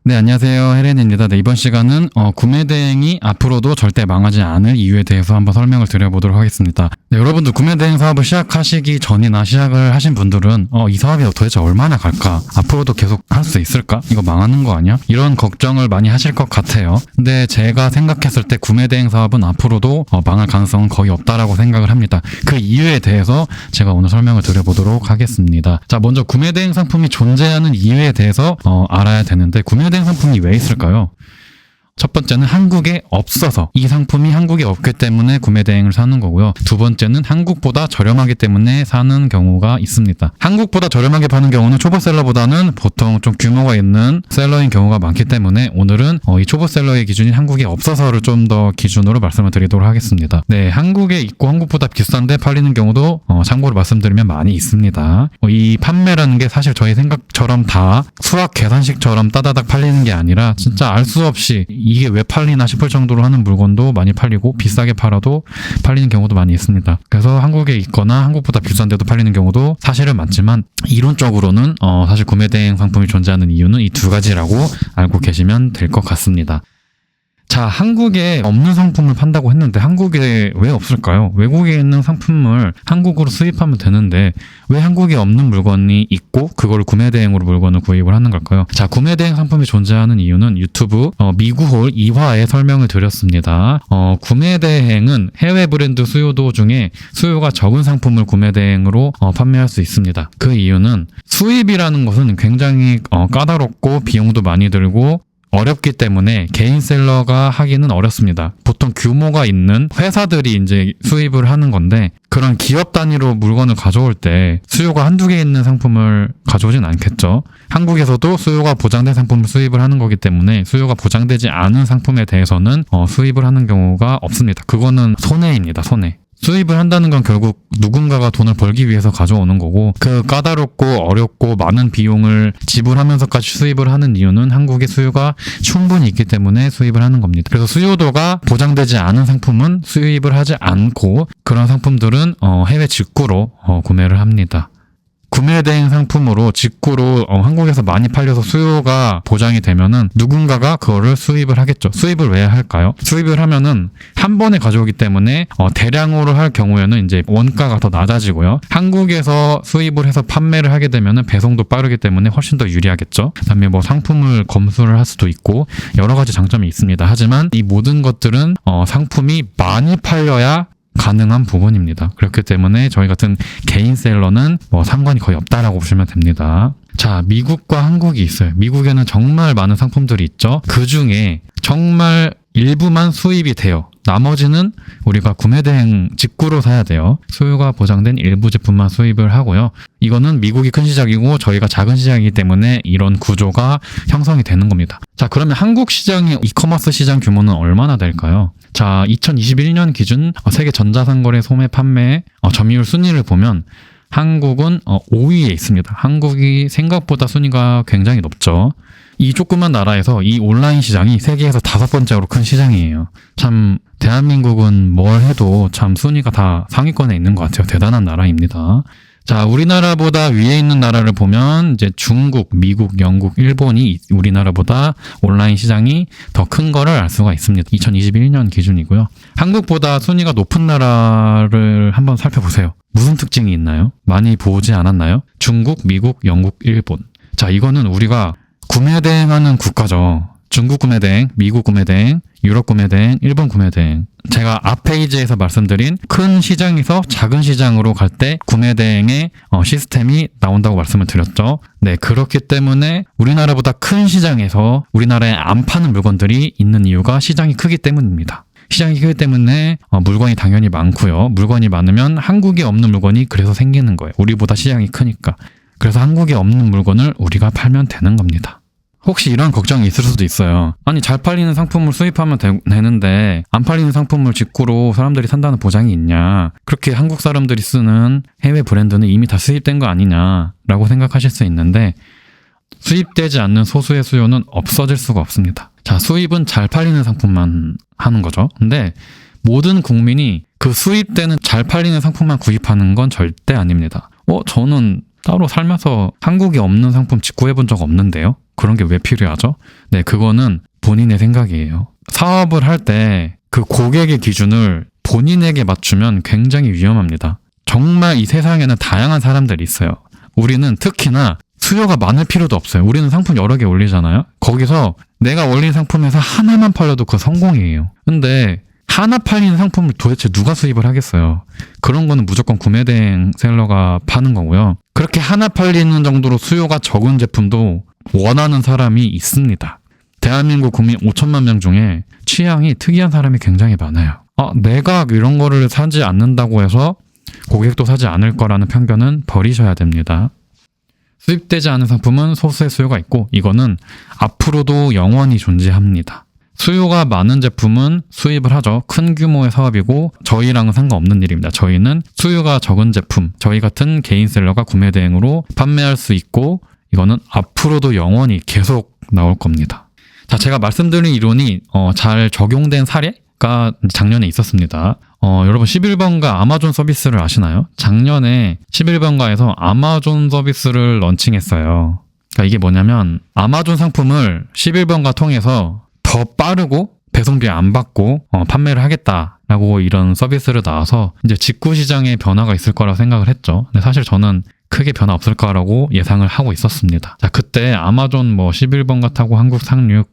네, 안녕하세요. 혜린입니다. 네, 이번 시간은 구매 대행이 앞으로도 절대 망하지 않을 이유에 대해서 한번 설명을 드려보도록 하겠습니다. 네, 여러분들 구매 대행 사업을 시작하시기 전이나 시작을 하신 분들은 이 사업이 도대체 얼마나 갈까? 앞으로도 계속 할 수 있을까? 이거 망하는 거 아니야? 이런 걱정을 많이 하실 것 같아요. 근데 제가 생각했을 때 구매 대행 사업은 앞으로도 망할 가능성은 거의 없다라고 생각을 합니다. 그 이유에 대해서 제가 오늘 설명을 드려보도록 하겠습니다. 자, 먼저 구매 대행 상품이 존재하는 이유에 대해서 알아야 되는데, 구매 대행 상품이 왜 있을까요? 첫 번째는 한국에 없어서, 이 상품이 한국에 없기 때문에 구매 대행을 사는 거고요. 두 번째는 한국보다 저렴하기 때문에 사는 경우가 있습니다. 한국보다 저렴하게 파는 경우는 초보셀러보다는 보통 좀 규모가 있는 셀러인 경우가 많기 때문에 오늘은 이 초보셀러의 기준인 한국에 없어서를 좀 더 기준으로 말씀을 드리도록 하겠습니다. 네, 한국에 있고 한국보다 비싼데 팔리는 경우도 참고로 말씀드리면 많이 있습니다. 이 판매라는 게 사실 저희 생각처럼 다 수학 계산식처럼 따다닥 팔리는 게 아니라 진짜 알 수 없이 이게 왜 팔리나 싶을 정도로 하는 물건도 많이 팔리고, 비싸게 팔아도 팔리는 경우도 많이 있습니다. 그래서 한국에 있거나 한국보다 비싼데도 팔리는 경우도 사실은 많지만, 이론적으로는 사실 구매 대행 상품이 존재하는 이유는 이 두 가지라고 알고 계시면 될 것 같습니다. 자, 한국에 없는 상품을 판다고 했는데 한국에 왜 없을까요? 외국에 있는 상품을 한국으로 수입하면 되는데 왜 한국에 없는 물건이 있고 그걸 구매 대행으로 물건을 구입을 하는 걸까요? 자, 구매 대행 상품이 존재하는 이유는 유튜브 미구홀 2화에 설명을 드렸습니다. 구매 대행은 해외 브랜드 수요도 중에 수요가 적은 상품을 구매 대행으로 판매할 수 있습니다. 그 이유는 수입이라는 것은 굉장히 까다롭고 비용도 많이 들고 어렵기 때문에 개인 셀러가 하기는 어렵습니다. 보통 규모가 있는 회사들이 이제 수입을 하는 건데, 그런 기업 단위로 물건을 가져올 때 수요가 한두 개 있는 상품을 가져오진 않겠죠. 한국에서도 수요가 보장된 상품을 수입을 하는 거기 때문에 수요가 보장되지 않은 상품에 대해서는 수입을 하는 경우가 없습니다. 그거는 손해입니다. 손해. 수입을 한다는 건 결국 누군가가 돈을 벌기 위해서 가져오는 거고, 그 까다롭고 어렵고 많은 비용을 지불하면서까지 수입을 하는 이유는 한국의 수요가 충분히 있기 때문에 수입을 하는 겁니다. 그래서 수요도가 보장되지 않은 상품은 수입을 하지 않고, 그런 상품들은 해외 직구로 구매를 합니다. 구매 대행 상품으로 직구로 한국에서 많이 팔려서 수요가 보장이 되면은 누군가가 그거를 수입을 하겠죠. 수입을 왜 할까요? 수입을 하면은 한 번에 가져오기 때문에 대량으로 할 경우에는 이제 원가가 더 낮아지고요. 한국에서 수입을 해서 판매를 하게 되면은 배송도 빠르기 때문에 훨씬 더 유리하겠죠. 그다음에 상품을 검수를 할 수도 있고 여러 가지 장점이 있습니다. 하지만 이 모든 것들은 상품이 많이 팔려야 가능한 부분입니다. 그렇기 때문에 저희 같은 개인 셀러는 상관이 거의 없다라고 보시면 됩니다. 자, 미국과 한국이 있어요. 미국에는 정말 많은 상품들이 있죠. 그 중에 정말 일부만 수입이 돼요. 나머지는 우리가 구매 대행 직구로 사야 돼요. 수요가 보장된 일부 제품만 수입을 하고요. 이거는 미국이 큰 시장이고 저희가 작은 시장이기 때문에 이런 구조가 형성이 되는 겁니다. 자, 그러면 한국 시장의 이커머스 시장 규모는 얼마나 될까요? 자, 2021년 기준 세계 전자상거래 소매 판매 점유율 순위를 보면 한국은 5위에 있습니다. 한국이 생각보다 순위가 굉장히 높죠. 이 조그만 나라에서 이 온라인 시장이 세계에서 5번째로 큰 시장이에요. 참 대한민국은 뭘 해도 참 순위가 다 상위권에 있는 것 같아요. 대단한 나라입니다. 자, 우리나라보다 위에 있는 나라를 보면 이제 중국, 미국, 영국, 일본이 우리나라보다 온라인 시장이 더 큰 거를 알 수가 있습니다. 2021년 기준이고요. 한국보다 순위가 높은 나라를 한번 살펴보세요. 무슨 특징이 있나요? 많이 보지 않았나요? 중국, 미국, 영국, 일본. 자, 이거는 우리가 구매 대행하는 국가죠. 중국 구매 대행, 미국 구매 대행, 유럽 구매 대행, 일본 구매 대행. 제가 앞 페이지에서 말씀드린 큰 시장에서 작은 시장으로 갈 때 구매 대행의 시스템이 나온다고 말씀을 드렸죠. 네, 그렇기 때문에 우리나라보다 큰 시장에서 우리나라에 안 파는 물건들이 있는 이유가 시장이 크기 때문입니다. 시장이 크기 때문에 물건이 당연히 많고요. 물건이 많으면 한국에 없는 물건이 그래서 생기는 거예요. 우리보다 시장이 크니까. 그래서 한국에 없는 물건을 우리가 팔면 되는 겁니다. 혹시 이런 걱정이 있을 수도 있어요. 아니, 잘 팔리는 상품을 수입하면 되는데 안 팔리는 상품을 직구로 사람들이 산다는 보장이 있냐, 그렇게 한국 사람들이 쓰는 해외 브랜드는 이미 다 수입된 거 아니냐라고 생각하실 수 있는데, 수입되지 않는 소수의 수요는 없어질 수가 없습니다. 자, 수입은 잘 팔리는 상품만 하는 거죠. 근데 모든 국민이 그 수입되는 잘 팔리는 상품만 구입하는 건 절대 아닙니다. 저는 따로 살면서 한국에 없는 상품 직구해본 적 없는데요? 그런 게 왜 필요하죠? 네, 그거는 본인의 생각이에요. 사업을 할 때 그 고객의 기준을 본인에게 맞추면 굉장히 위험합니다. 정말 이 세상에는 다양한 사람들이 있어요. 우리는 특히나 수요가 많을 필요도 없어요. 우리는 상품 여러 개 올리잖아요. 거기서 내가 올린 상품에서 하나만 팔려도 그거 성공이에요. 근데 하나 팔리는 상품을 도대체 누가 수입을 하겠어요? 그런 거는 무조건 구매대행 셀러가 파는 거고요. 그렇게 하나 팔리는 정도로 수요가 적은 제품도 원하는 사람이 있습니다. 대한민국 국민 5천만 명 중에 취향이 특이한 사람이 굉장히 많아요. 내가 이런 거를 사지 않는다고 해서 고객도 사지 않을 거라는 편견은 버리셔야 됩니다. 수입되지 않은 상품은 소수의 수요가 있고 이거는 앞으로도 영원히 존재합니다. 수요가 많은 제품은 수입을 하죠. 큰 규모의 사업이고 저희랑은 상관없는 일입니다. 저희는 수요가 적은 제품, 저희 같은 개인 셀러가 구매 대행으로 판매할 수 있고 이거는 앞으로도 영원히 계속 나올 겁니다. 자, 제가 말씀드린 이론이 잘 적용된 사례가 작년에 있었습니다. 여러분 11번가 아마존 서비스를 아시나요? 작년에 11번가에서 아마존 서비스를 런칭했어요. 그러니까 이게 뭐냐면 아마존 상품을 11번가 통해서 더 빠르고 배송비 안 받고 판매를 하겠다라고 이런 서비스를 나와서 이제 직구 시장에 변화가 있을 거라 생각을 했죠. 근데 사실 저는 크게 변화 없을 거라고 예상을 하고 있었습니다. 자, 그때 아마존 11번가 타고 한국 상륙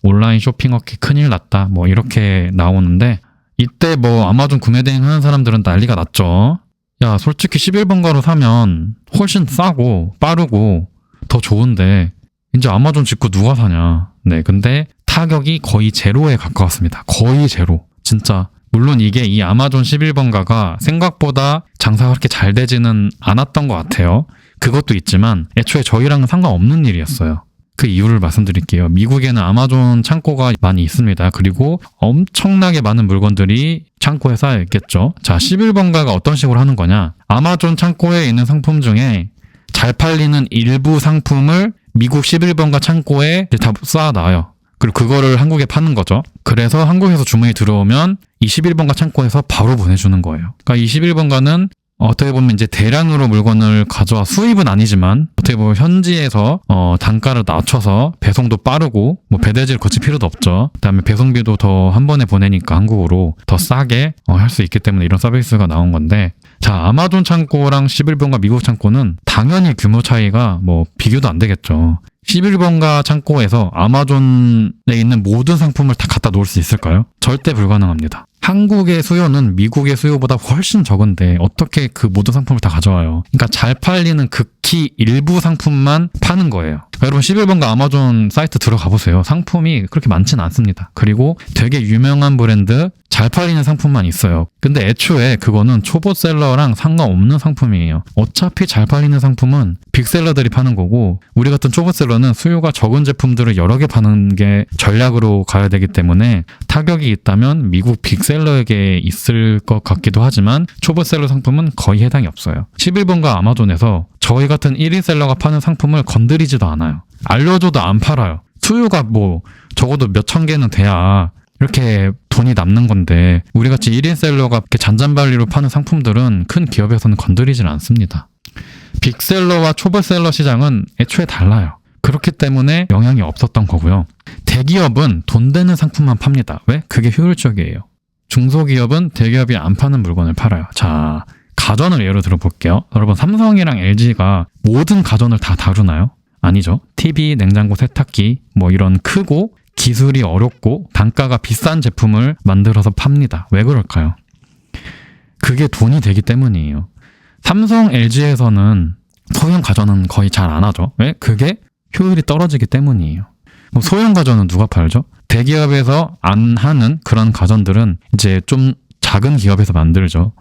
온라인 쇼핑업계 큰일 났다 이렇게 나오는데 이때 아마존 구매 대행 하는 사람들은 난리가 났죠. 야, 솔직히 11번가로 사면 훨씬 싸고 빠르고 더 좋은데 이제 아마존 직구 누가 사냐. 네, 근데 타격이 거의 제로에 가까웠습니다. 거의 제로. 진짜. 물론 이게 이 아마존 11번가가 생각보다 장사가 그렇게 잘 되지는 않았던 것 같아요. 그것도 있지만 애초에 저희랑은 상관없는 일이었어요. 그 이유를 말씀드릴게요. 미국에는 아마존 창고가 많이 있습니다. 그리고 엄청나게 많은 물건들이 창고에 쌓여 있겠죠. 자, 11번가가 어떤 식으로 하는 거냐. 아마존 창고에 있는 상품 중에 잘 팔리는 일부 상품을 미국 11번가 창고에 다 쌓아놔요. 그리고 그거를 한국에 파는 거죠. 그래서 한국에서 주문이 들어오면 이 11번가 창고에서 바로 보내주는 거예요. 그러니까 이 11번가는 어떻게 보면 이제 대량으로 물건을 가져와 수입은 아니지만 어떻게 보면 현지에서 단가를 낮춰서 배송도 빠르고 배대지를 거칠 필요도 없죠. 그다음에 배송비도 더 한 번에 보내니까 한국으로 더 싸게 할 수 있기 때문에 이런 서비스가 나온 건데 자, 아마존 창고랑 11번가 미국 창고는 당연히 규모 차이가 비교도 안 되겠죠. 11번가 창고에서 아마존에 있는 모든 상품을 다 갖다 놓을 수 있을까요? 절대 불가능합니다. 한국의 수요는 미국의 수요보다 훨씬 적은데 어떻게 그 모든 상품을 다 가져와요? 그러니까 잘 팔리는 극히 일부 상품만 파는 거예요. 여러분 11번가 아마존 사이트 들어가 보세요. 상품이 그렇게 많지는 않습니다. 그리고 되게 유명한 브랜드 잘 팔리는 상품만 있어요. 근데 애초에 그거는 초보셀러랑 상관없는 상품이에요. 어차피 잘 팔리는 상품은 빅셀러들이 파는 거고 우리 같은 초보셀러는 수요가 적은 제품들을 여러 개 파는 게 전략으로 가야 되기 때문에 타격이 있다면 미국 빅셀러에게 있을 것 같기도 하지만 초보셀러 상품은 거의 해당이 없어요. 11번가 아마존에서 저희 같은 1인 셀러가 파는 상품을 건드리지도 않아요. 알려줘도 안 팔아요. 수요가 적어도 몇천 개는 돼야 이렇게 돈이 남는 건데 우리같이 1인 셀러가 이렇게 잔잔발리로 파는 상품들은 큰 기업에서는 건드리질 않습니다. 빅셀러와 초보셀러 시장은 애초에 달라요. 그렇기 때문에 영향이 없었던 거고요. 대기업은 돈 되는 상품만 팝니다. 왜? 그게 효율적이에요. 중소기업은 대기업이 안 파는 물건을 팔아요. 자, 가전을 예로 들어볼게요. 여러분 삼성이랑 LG가 모든 가전을 다 다루나요? 아니죠. TV, 냉장고, 세탁기 이런 크고 기술이 어렵고 단가가 비싼 제품을 만들어서 팝니다. 왜 그럴까요? 그게 돈이 되기 때문이에요. 삼성, LG에서는 소형 가전은 거의 잘 안 하죠. 왜? 그게 효율이 떨어지기 때문이에요. 소형 가전은 누가 팔죠? 대기업에서 안 하는 그런 가전들은 이제 좀 작은 기업에서 만들죠.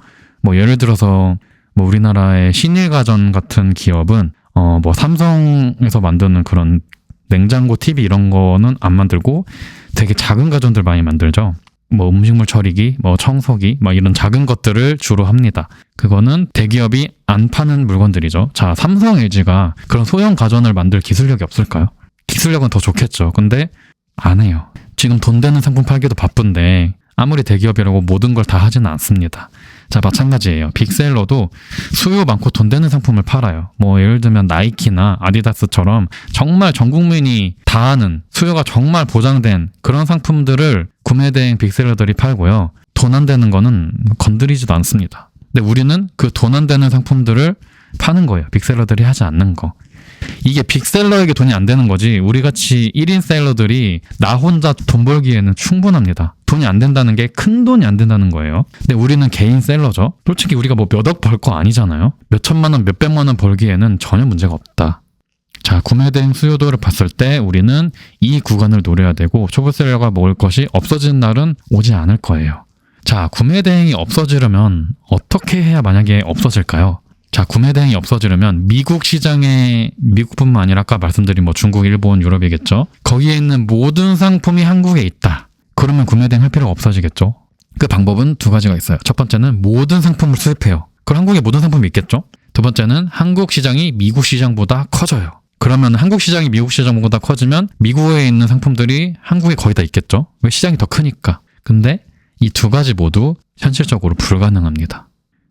예를 들어서 우리나라의 신일가전 같은 기업은 삼성에서 만드는 그런 냉장고, TV 이런 거는 안 만들고 되게 작은 가전들 많이 만들죠. 음식물 처리기, 청소기 이런 작은 것들을 주로 합니다. 그거는 대기업이 안 파는 물건들이죠. 자, 삼성, LG가 그런 소형 가전을 만들 기술력이 없을까요? 기술력은 더 좋겠죠. 근데 안 해요. 지금 돈 되는 상품 팔기도 바쁜데 아무리 대기업이라고 모든 걸 다 하지는 않습니다. 자, 마찬가지예요. 빅셀러도 수요 많고 돈 되는 상품을 팔아요. 뭐 예를 들면 나이키나 아디다스처럼 정말 전 국민이 다 아는 수요가 정말 보장된 그런 상품들을 구매대행 빅셀러들이 팔고요. 돈 안 되는 거는 건드리지도 않습니다. 근데 우리는 그 돈 안 되는 상품들을 파는 거예요. 빅셀러들이 하지 않는 거. 이게 빅셀러에게 돈이 안 되는 거지 우리같이 1인 셀러들이 나 혼자 돈 벌기에는 충분합니다. 돈이 안 된다는 게 큰 돈이 안 된다는 거예요. 근데 우리는 개인 셀러죠. 솔직히 우리가 뭐 몇 억 벌 거 아니잖아요. 몇 천만 원, 몇 백만 원 벌기에는 전혀 문제가 없다. 자, 구매대행 수요도를 봤을 때 우리는 이 구간을 노려야 되고 초보셀러가 먹을 것이 없어지는 날은 오지 않을 거예요. 자, 구매대행이 없어지려면 어떻게 해야 만약에 없어질까요? 자, 구매대행이 없어지려면 미국 시장에, 미국뿐만 아니라 아까 말씀드린 뭐 중국, 일본, 유럽이겠죠. 거기에 있는 모든 상품이 한국에 있다. 그러면 구매대행 할 필요가 없어지겠죠. 그 방법은 두 가지가 있어요. 첫 번째는 모든 상품을 수입해요. 그럼 한국에 모든 상품이 있겠죠. 두 번째는 한국 시장이 미국 시장보다 커져요. 그러면 한국 시장이 미국 시장보다 커지면 미국에 있는 상품들이 한국에 거의 다 있겠죠. 왜? 시장이 더 크니까. 근데 이 두 가지 모두 현실적으로 불가능합니다.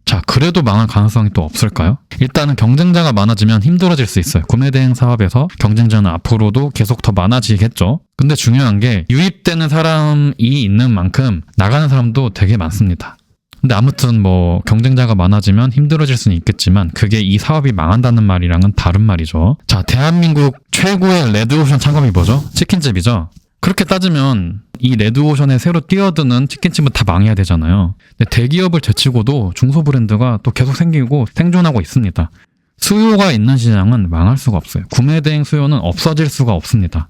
자, 그래도 망할 가능성이 또 없을까요? 일단은 경쟁자가 많아지면 힘들어질 수 있어요. 구매대행 사업에서 경쟁자는 앞으로도 계속 더 많아지겠죠. 근데 중요한 게 유입되는 사람이 있는 만큼 나가는 사람도 되게 많습니다. 근데 아무튼 뭐 경쟁자가 많아지면 힘들어질 수는 있겠지만 그게 이 사업이 망한다는 말이랑은 다른 말이죠. 자, 대한민국 최고의 레드오션 창업이 뭐죠? 치킨집이죠. 그렇게 따지면 이 레드오션에 새로 뛰어드는 치킨집은 다 망해야 되잖아요. 근데 대기업을 제치고도 중소 브랜드가 또 계속 생기고 생존하고 있습니다. 수요가 있는 시장은 망할 수가 없어요. 구매대행 수요는 없어질 수가 없습니다.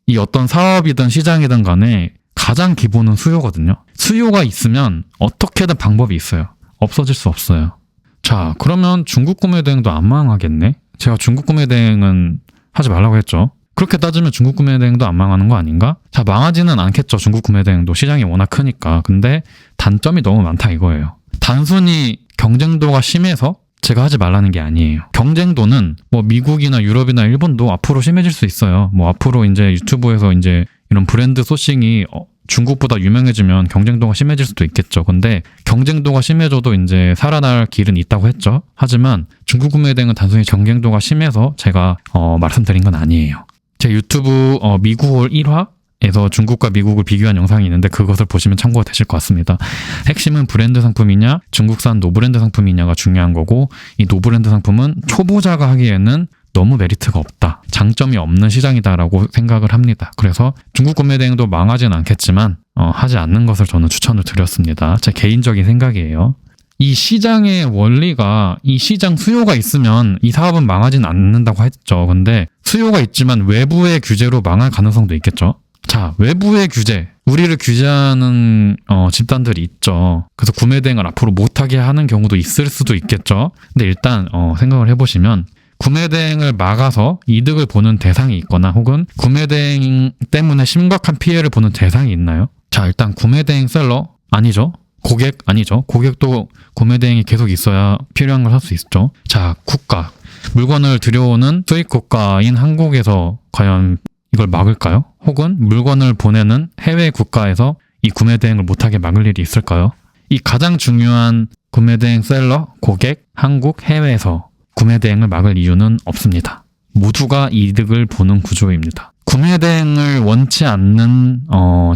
이 어떤 사업이든 시장이든 간에 가장 기본은 수요거든요. 수요가 있으면 어떻게든 방법이 있어요. 없어질 수 없어요. 자, 그러면 중국 구매대행도 안 망하겠네? 제가 중국 구매대행은 하지 말라고 했죠. 그렇게 따지면 중국 구매대행도 안 망하는 거 아닌가? 자, 망하지는 않겠죠. 중국 구매대행도 시장이 워낙 크니까. 근데 단점이 너무 많다 이거예요. 단순히 경쟁도가 심해서 제가 하지 말라는 게 아니에요. 경쟁도는 뭐 미국이나 유럽이나 일본도 앞으로 심해질 수 있어요. 뭐 앞으로 이제 유튜브에서 이제 이런 브랜드 소싱이 중국보다 유명해지면 경쟁도가 심해질 수도 있겠죠. 근데 경쟁도가 심해져도 이제 살아날 길은 있다고 했죠. 하지만 중국 구매대행은 단순히 경쟁도가 심해서 제가 말씀드린 건 아니에요. 제 유튜브 미국홀 1화에서 중국과 미국을 비교한 영상이 있는데 그것을 보시면 참고가 되실 것 같습니다. 핵심은 브랜드 상품이냐 중국산 노브랜드 상품이냐가 중요한 거고 이 노브랜드 상품은 초보자가 하기에는 너무 메리트가 없다. 장점이 없는 시장이다라고 생각을 합니다. 그래서 중국 구매대행도 망하진 않겠지만 하지 않는 것을 저는 추천을 드렸습니다. 제 개인적인 생각이에요. 이 시장의 원리가 이 시장 수요가 있으면 이 사업은 망하진 않는다고 했죠. 근데 수요가 있지만 외부의 규제로 망할 가능성도 있겠죠. 자, 외부의 규제. 우리를 규제하는 집단들이 있죠. 그래서 구매대행을 앞으로 못하게 하는 경우도 있을 수도 있겠죠. 근데 일단 생각을 해보시면 구매대행을 막아서 이득을 보는 대상이 있거나 혹은 구매대행 때문에 심각한 피해를 보는 대상이 있나요? 자, 일단 구매대행 셀러 아니죠. 고객 아니죠. 고객도 구매대행이 계속 있어야 필요한 걸 할 수 있죠. 자, 국가. 물건을 들여오는 수입 국가인 한국에서 과연 이걸 막을까요? 혹은 물건을 보내는 해외 국가에서 이 구매대행을 못하게 막을 일이 있을까요? 이 가장 중요한 구매대행 셀러, 고객, 한국, 해외에서 구매대행을 막을 이유는 없습니다. 모두가 이득을 보는 구조입니다. 구매대행을 원치 않는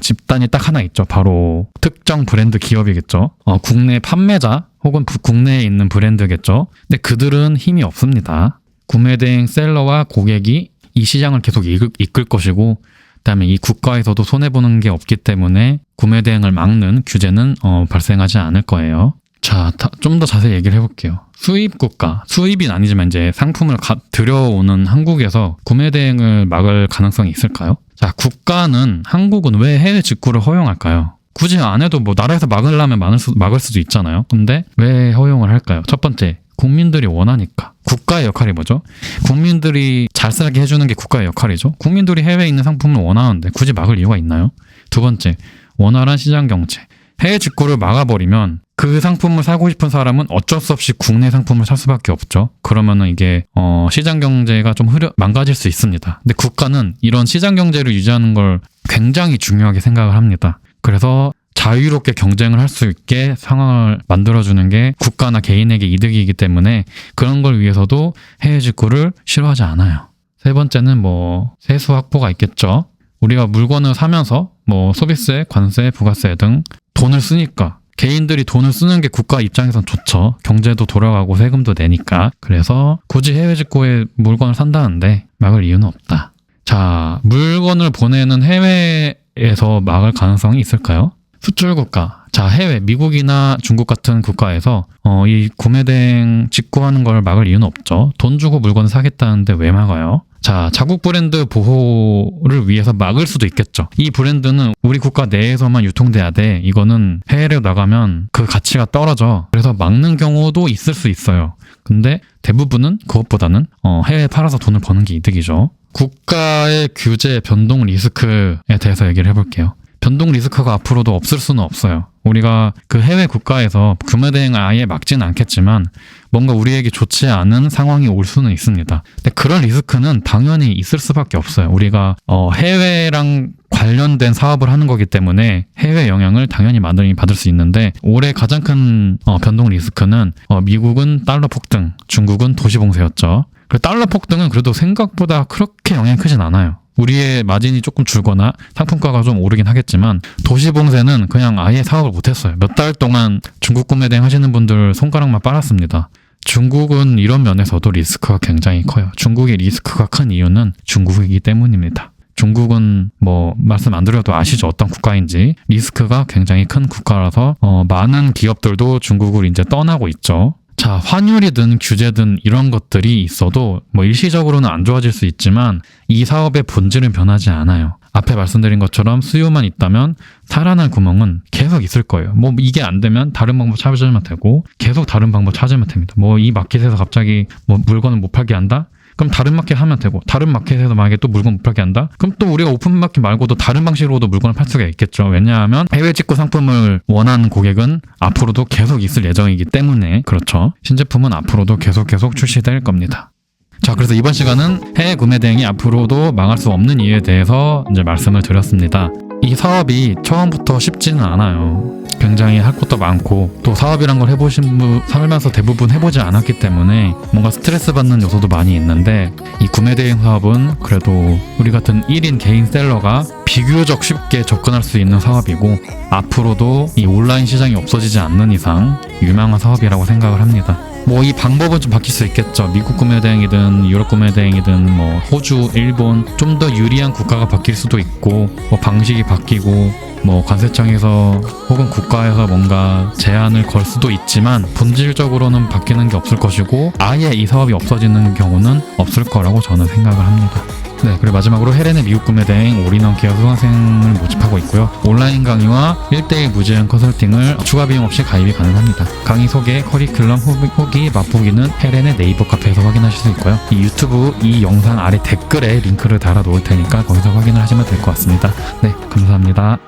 집단이 딱 하나 있죠. 바로 특정 브랜드 기업이겠죠. 국내 판매자 혹은 국내에 있는 브랜드겠죠. 근데 그들은 힘이 없습니다. 구매대행 셀러와 고객이 이 시장을 계속 이끌 것이고 그다음에 이 국가에서도 손해보는 게 없기 때문에 구매대행을 막는 규제는 발생하지 않을 거예요. 자, 좀 더 자세히 얘기를 해볼게요. 수입 국가, 수입이 아니지만 이제 상품을 들여오는 한국에서 구매대행을 막을 가능성이 있을까요? 자, 국가는 한국은 왜 해외 직구를 허용할까요? 굳이 안 해도 뭐 나라에서 막으려면 막을 수도 있잖아요. 근데 왜 허용을 할까요? 첫 번째, 국민들이 원하니까. 국가의 역할이 뭐죠? 국민들이 잘 살게 해주는 게 국가의 역할이죠. 국민들이 해외에 있는 상품을 원하는데 굳이 막을 이유가 있나요? 두 번째, 원활한 시장 경제. 해외 직구를 막아버리면 그 상품을 사고 싶은 사람은 어쩔 수 없이 국내 상품을 살 수밖에 없죠. 그러면은 이게 시장 경제가 좀 망가질 수 있습니다. 근데 국가는 이런 시장 경제를 유지하는 걸 굉장히 중요하게 생각을 합니다. 그래서 자유롭게 경쟁을 할 수 있게 상황을 만들어주는 게 국가나 개인에게 이득이기 때문에 그런 걸 위해서도 해외 직구를 싫어하지 않아요. 세 번째는 뭐 세수 확보가 있겠죠. 우리가 물건을 사면서 뭐 소비세, 관세, 부가세 등 돈을 쓰니까 개인들이 돈을 쓰는 게 국가 입장에선 좋죠. 경제도 돌아가고 세금도 내니까. 그래서 굳이 해외 직구에 물건을 산다는데 막을 이유는 없다. 자, 물건을 보내는 해외에서 막을 가능성이 있을까요? 수출 국가. 자, 해외, 미국이나 중국 같은 국가에서 이 구매 대행 직구하는 걸 막을 이유는 없죠. 돈 주고 물건을 사겠다는데 왜 막아요? 자, 자국 브랜드 보호를 위해서 막을 수도 있겠죠. 이 브랜드는 우리 국가 내에서만 유통돼야 돼. 이거는 해외로 나가면 그 가치가 떨어져. 그래서 막는 경우도 있을 수 있어요. 근데 대부분은 그것보다는 해외에 팔아서 돈을 버는 게 이득이죠. 국가의 규제 변동 리스크에 대해서 얘기를 해볼게요. 변동 리스크가 앞으로도 없을 수는 없어요. 우리가 그 해외 국가에서 구매 대행을 아예 막지는 않겠지만 뭔가 우리에게 좋지 않은 상황이 올 수는 있습니다. 근데 그런 리스크는 당연히 있을 수밖에 없어요. 우리가 해외랑 관련된 사업을 하는 거기 때문에 해외 영향을 당연히 많이 받을 수 있는데 올해 가장 큰 변동 리스크는 미국은 달러 폭등, 중국은 도시 봉쇄였죠. 그 달러 폭등은 그래도 생각보다 그렇게 영향이 크진 않아요. 우리의 마진이 조금 줄거나 상품가가 좀 오르긴 하겠지만 도시 봉쇄는 그냥 아예 사업을 못했어요. 몇 달 동안 중국 구매 대행 하시는 분들 손가락만 빨았습니다. 중국은 이런 면에서도 리스크가 굉장히 커요. 중국의 리스크가 큰 이유는 중국이기 때문입니다. 중국은 뭐 말씀 안 드려도 아시죠? 어떤 국가인지. 리스크가 굉장히 큰 국가라서 많은 기업들도 중국을 이제 떠나고 있죠. 자, 환율이든 규제든 이런 것들이 있어도 뭐 일시적으로는 안 좋아질 수 있지만 이 사업의 본질은 변하지 않아요. 앞에 말씀드린 것처럼 수요만 있다면 살아날 구멍은 계속 있을 거예요. 뭐 이게 안 되면 다른 방법 찾으면 되고 계속 다른 방법 찾으면 됩니다. 뭐 이 마켓에서 갑자기 뭐 물건을 못 팔게 한다? 그럼 다른 마켓 하면 되고 다른 마켓에서 만약에 또 물건 못 팔게 한다? 그럼 또 우리가 오픈 마켓 말고도 다른 방식으로도 물건을 팔 수가 있겠죠. 왜냐하면 해외 직구 상품을 원하는 고객은 앞으로도 계속 있을 예정이기 때문에 그렇죠. 신제품은 앞으로도 계속 출시될 겁니다. 자, 그래서 이번 시간은 해외 구매 대행이 앞으로도 망할 수 없는 이유에 대해서 이제 말씀을 드렸습니다. 이 사업이 처음부터 쉽지는 않아요. 굉장히 할 것도 많고 또 사업이란 걸 해보신 분 살면서 대부분 해보지 않았기 때문에 뭔가 스트레스 받는 요소도 많이 있는데 이 구매 대행 사업은 그래도 우리 같은 1인 개인 셀러가 비교적 쉽게 접근할 수 있는 사업이고 앞으로도 이 온라인 시장이 없어지지 않는 이상 유망한 사업이라고 생각을 합니다. 뭐 이 방법은 좀 바뀔 수 있겠죠. 미국 구매 대행이든 유럽 구매 대행이든 뭐 호주, 일본 좀 더 유리한 국가가 바뀔 수도 있고 뭐 방식이 바뀌고 뭐 관세청에서 혹은 국가에서 뭔가 제한을 걸 수도 있지만 본질적으로는 바뀌는 게 없을 것이고 아예 이 사업이 없어지는 경우는 없을 거라고 저는 생각을 합니다. 네, 그리고 마지막으로 헬렌의 미국 구매 대행 올인원 기업 수강생을 모집하고 있고요. 온라인 강의와 1:1 무제한 컨설팅을 추가 비용 없이 가입이 가능합니다. 강의 소개, 커리큘럼 후기, 맛보기는 헬렌의 네이버 카페에서 확인하실 수 있고요. 이 유튜브 이 영상 아래 댓글에 링크를 달아 놓을 테니까 거기서 확인을 하시면 될 것 같습니다. 네, 감사합니다.